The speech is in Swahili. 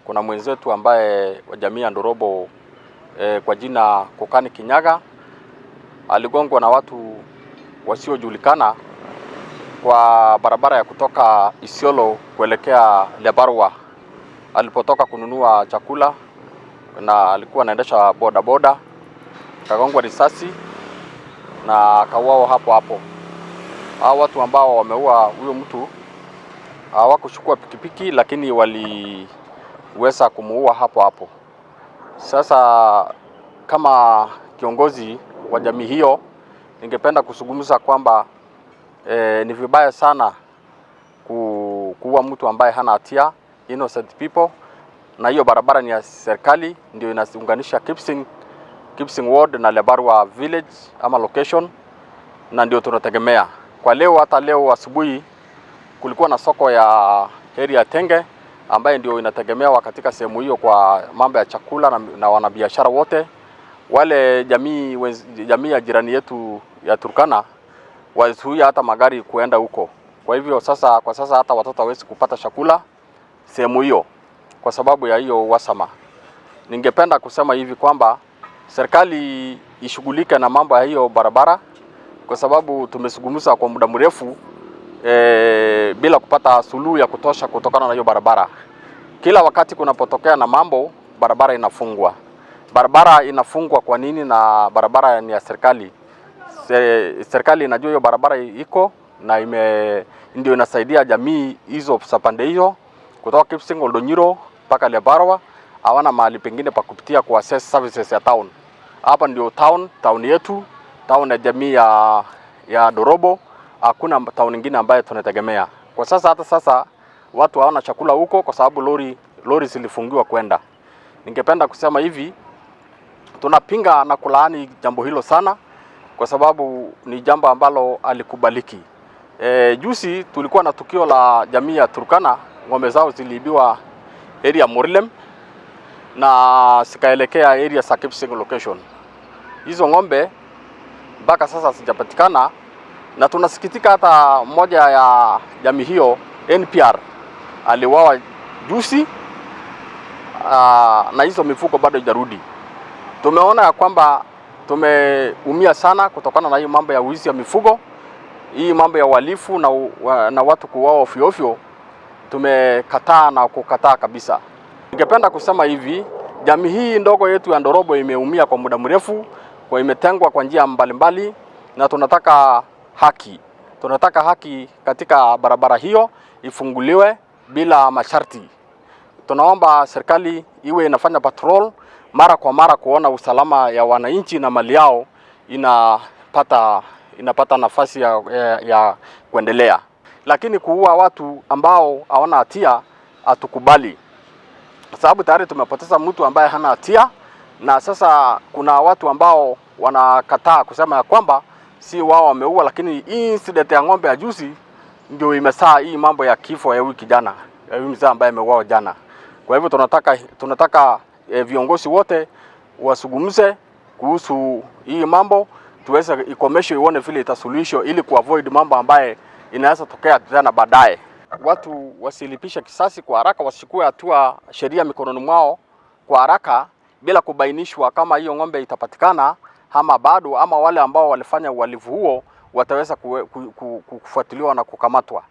kuna mwenzetu ambaye wa jamii ya Ndorobo kwa jina Kokani Kinyaga aligongwa na watu wasiojulikana kwa barabara ya kutoka Isiolo kuelekea Lebarwa. Alipotoka kununua chakula na alikuwa anaendesha boda boda, kagongwa risasi na akauawa hapo hapo. Hao watu ambao wameua huyo mtu hawakuchukua pikipiki, lakini waliweza kumuua hapo hapo. Sasa kama kiongozi wa jamii hiyo, ningependa kuzungumza kwamba ni vibaya sana kuua mtu ambaye hana hatia, innocent people, na hiyo barabara ni ya serikali, ndio inaunganisha Kipsing Ward na Lebarwa village ama location, na ndio tunategemea. Kwa leo, hata leo asubuhi kulikuwa na soko ya area Tenge ambaye ndio inategemewa katika sehemu hiyo kwa mambo ya chakula na wanabiashara wote. Wale jamii ya jirani yetu ya Turkana walizuia hata magari kuenda huko. Kwa hivyo kwa sasa hata watoto hawezi kupata chakula sehemu hiyo kwa sababu ya hiyo uhasama. Ningependa kusema hivi kwamba serikali ishughulike na mambo ya hiyo barabara, kwa sababu tumezungumza kwa muda mrefu bila kupata suluhu ya kutosha kutokana na hiyo barabara. Kila wakati kunapotokea na mambo, barabara inafungwa. Barabara inafungwa kwa nini? Na barabara ni ya serikali. Serikali inajua hiyo barabara iko na ndio inasaidia jamii hizo sapande hiyo kutoka Kipsing Oldonyiro mpaka Lebarwa. Hawana mahali pengine pa kupitia kwa access services ya town. Hapa ndio town yetu, town ya jamii ya Ndorobo. Hakuna town nyingine ambayo tunategemea. Kwa sasa, hata sasa watu hawana chakula huko kwa sababu lori zilifungiwa kwenda. Ningependa kusema hivi, tunapinga na kulaani jambo hilo sana, kwa sababu ni jambo ambalo alikubaliki. Juzi tulikuwa na tukio la jamii ya Turkana, ng'ombe zao ziliibiwa area Morilem na sikaelekea area za Kipsing location. Hizo ng'ombe mpaka sasa hazijapatikana, na tunasikitika hata moja ya jamii hiyo NPR aliuawa juzi na hizo mifugo bado haijarudi. Tumeona ya kwamba tumeumia sana kutokana na hiyo mambo ya wizi ya mifugo, hii mambo ya uhalifu na watu kuuawa ovyo ovyo. Tumekataa na kukataa kabisa. Ningependa kusema hivi, jamii hii ndogo yetu ya Ndorobo imeumia kwa muda mrefu, kwa imetengwa kwa njia mbalimbali, na tunataka haki. Tunataka haki katika barabara hiyo ifunguliwe bila masharti. Tunaomba serikali iwe inafanya patrol mara kwa mara kuona usalama ya wananchi na mali yao inapata nafasi ya kuendelea. Lakini kuua watu ambao hawana hatia hatukubali. Sababu tayari tumepoteza mtu ambaye hana hatia, na sasa kuna watu ambao wanakataa kusema ya kwamba si wao wameua, lakini hii incident ya ng'ombe ya juzi ndio imesaa hii mambo ya kifo ya huyu kijana, ya huyu mzee ambaye ameuawa jana. Kwa hivyo tunataka viongozi wote wasungumze kuhusu hii mambo, tuweze ikomesho ione vile itasuluhisho, ili kuavoid mambo ambaye inaweza tokea tena baadaye. Watu wasilipisha kisasi kwa haraka, wasichukue hatua sheria mikononi mwao kwa haraka bila kubainishwa kama hiyo ng'ombe itapatikana ama bado, ama wale ambao walifanya uhalifu huo wataweza kufuatiliwa na kukamatwa.